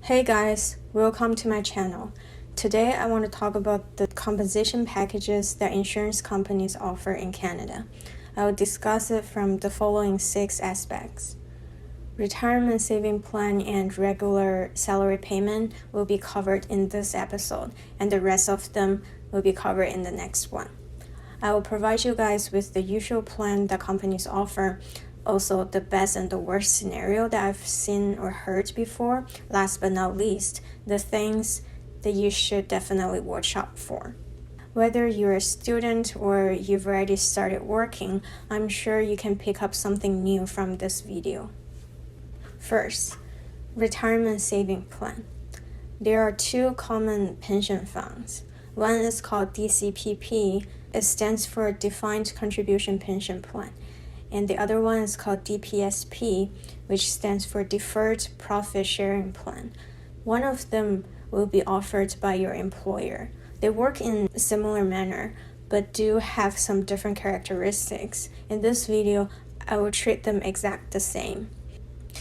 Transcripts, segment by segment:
Hey guys, welcome to my channel. Today I want to talk about the compensation packages that insurance companies offer in Canada. I will discuss it from the following 6 aspects. Retirement saving plan and regular salary payment will be covered in this episode, and the rest of them will be covered in the next one. I will provide you guys with the usual plan that companies offer, also the best and the worst scenario that I've seen or heard before. Last but not least, the things that you should definitely watch out for. Whether you're a student or you've already started working, I'm sure you can pick up something new from this video. First, retirement saving plan. There are 2 common pension funds. One is called DCPP. It stands for Defined Contribution Pension Plan. And the other one is called DPSP, which stands for Deferred Profit Sharing Plan. One of them will be offered by your employer. They work in a similar manner, but do have some different characteristics. In this video, I will treat them exact the same.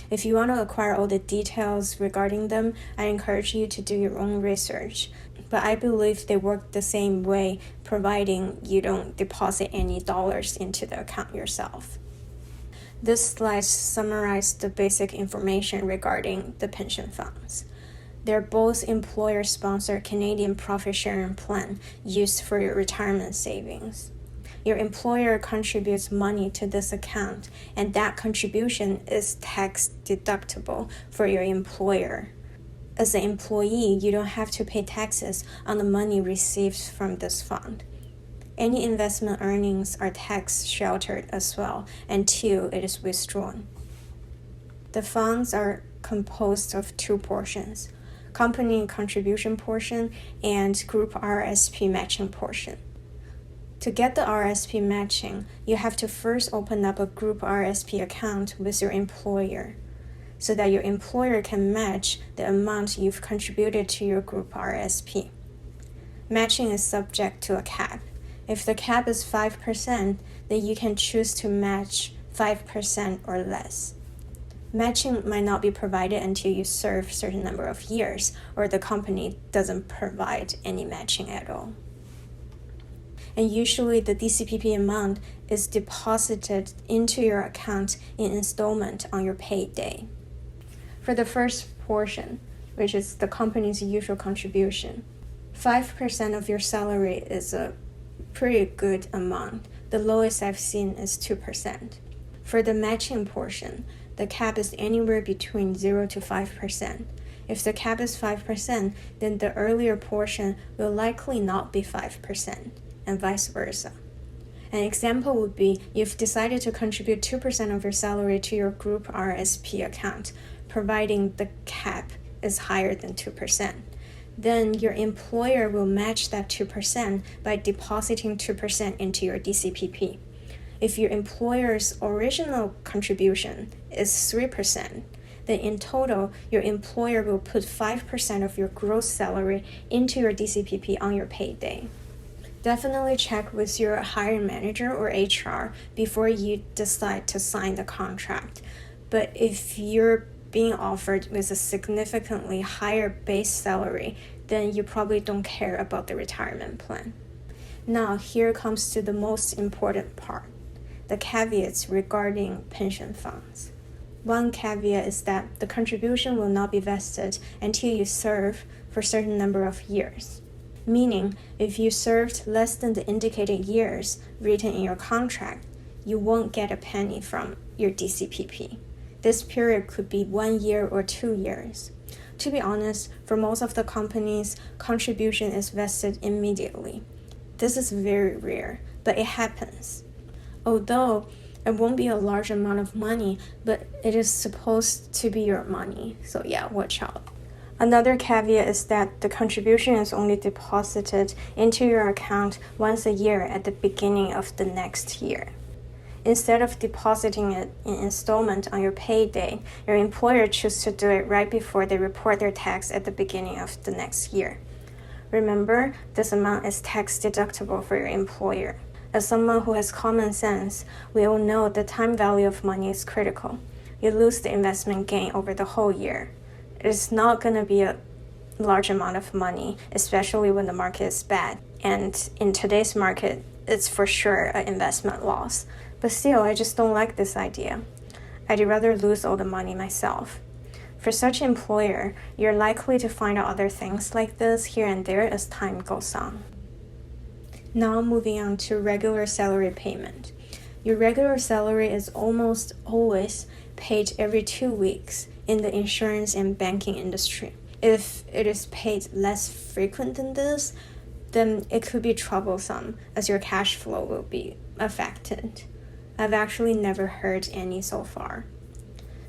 If you want to acquire all the details regarding them, I encourage you to do your own research. But I believe they work the same way, providing you don't deposit any dollars into the account yourself. This slide summarizes the basic information regarding the pension funds. They're both employer-sponsored Canadian profit-sharing plan used for your retirement savings. Your employer contributes money to this account, and that contribution is tax deductible for your employer. As an employee, you don't have to pay taxes on the money received from this fund. Any investment earnings are tax sheltered as well until it is withdrawn. The funds are composed of 2 portions: company contribution portion and group RSP matching portion. To get the RSP matching, you have to first open up a group RSP account with your employer, so that your employer can match the amount you've contributed to your group RSP. Matching is subject to a cap. If the cap is 5%, then you can choose to match 5% or less. Matching might not be provided until you serve a certain number of years, or the company doesn't provide any matching at all. And usually the DCPP amount is deposited into your account in installment on your payday. For the first portion, which is the company's usual contribution, 5% of your salary is a pretty good amount. The lowest I've seen is 2%. For the matching portion, the cap is anywhere between 0 to 5%. If the cap is 5%, then the earlier portion will likely not be 5%, and vice versa. An example would be you've decided to contribute 2% of your salary to your group RSP account, providing the cap is higher than 2%. Then your employer will match that 2% by depositing 2% into your DCPP. If your employer's original contribution is 3%, then in total, your employer will put 5% of your gross salary into your DCPP on your payday. Definitely check with your hiring manager or HR before you decide to sign the contract. But if you're being offered with a significantly higher base salary, then you probably don't care about the retirement plan. Now, here comes to the most important part, the caveats regarding pension funds. One caveat is that the contribution will not be vested until you serve for a certain number of years. Meaning, if you served less than the indicated years written in your contract, you won't get a penny from your DCPP. This period could be 1 year or 2 years. To be honest, for most of the companies, contribution is vested immediately. This is very rare, but it happens. Although it won't be a large amount of money, but it is supposed to be your money, so yeah, watch out. Another caveat is that the contribution is only deposited into your account once a year at the beginning of the next year. Instead of depositing it in installment on your payday, your employer chooses to do it right before they report their tax at the beginning of the next year. Remember, this amount is tax deductible for your employer. As someone who has common sense, we all know the time value of money is critical. You lose the investment gain over the whole year. It's not going to be a large amount of money, especially when the market is bad. And in today's market, it's for sure an investment loss. But still, I just don't like this idea. I'd rather lose all the money myself. For such an employer, you're likely to find out other things like this here and there as time goes on. Now moving on to regular salary payment. Your regular salary is almost always paid every 2 weeks in the insurance and banking industry. If it is paid less frequent than this, then it could be troublesome as your cash flow will be affected. I've actually never heard any so far.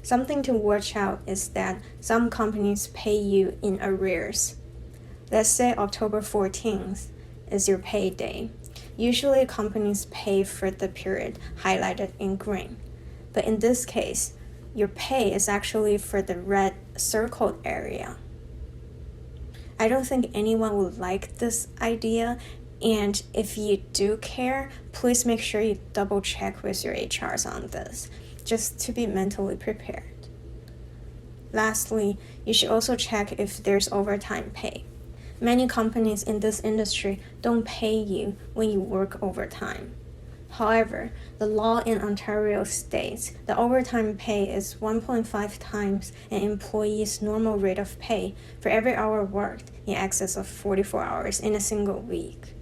Something to watch out is that some companies pay you in arrears. Let's say October 14th is your payday. Usually companies pay for the period highlighted in green. But in this case, your pay is actually for the red circled area. I don't think anyone would like this idea, and if you do care, please make sure you double check with your HRs on this, just to be mentally prepared. Lastly, you should also check if there's overtime pay. Many companies in this industry don't pay you when you work overtime. However, the law in Ontario states that overtime pay is 1.5 times an employee's normal rate of pay for every hour worked in excess of 44 hours in a single week.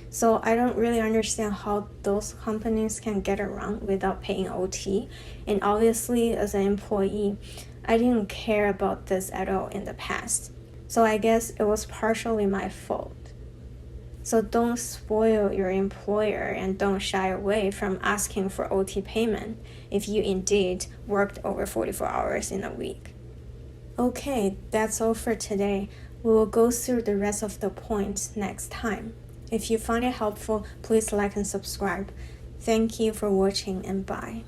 So I don't really understand how those companies can get around without paying OT. And obviously, as an employee, I didn't care about this at all in the past. So I guess it was partially my fault. So don't spoil your employer and don't shy away from asking for OT payment if you indeed worked over 44 hours in a week. Okay, that's all for today. We will go through the rest of the points next time. If you find it helpful, please like and subscribe. Thank you for watching and bye.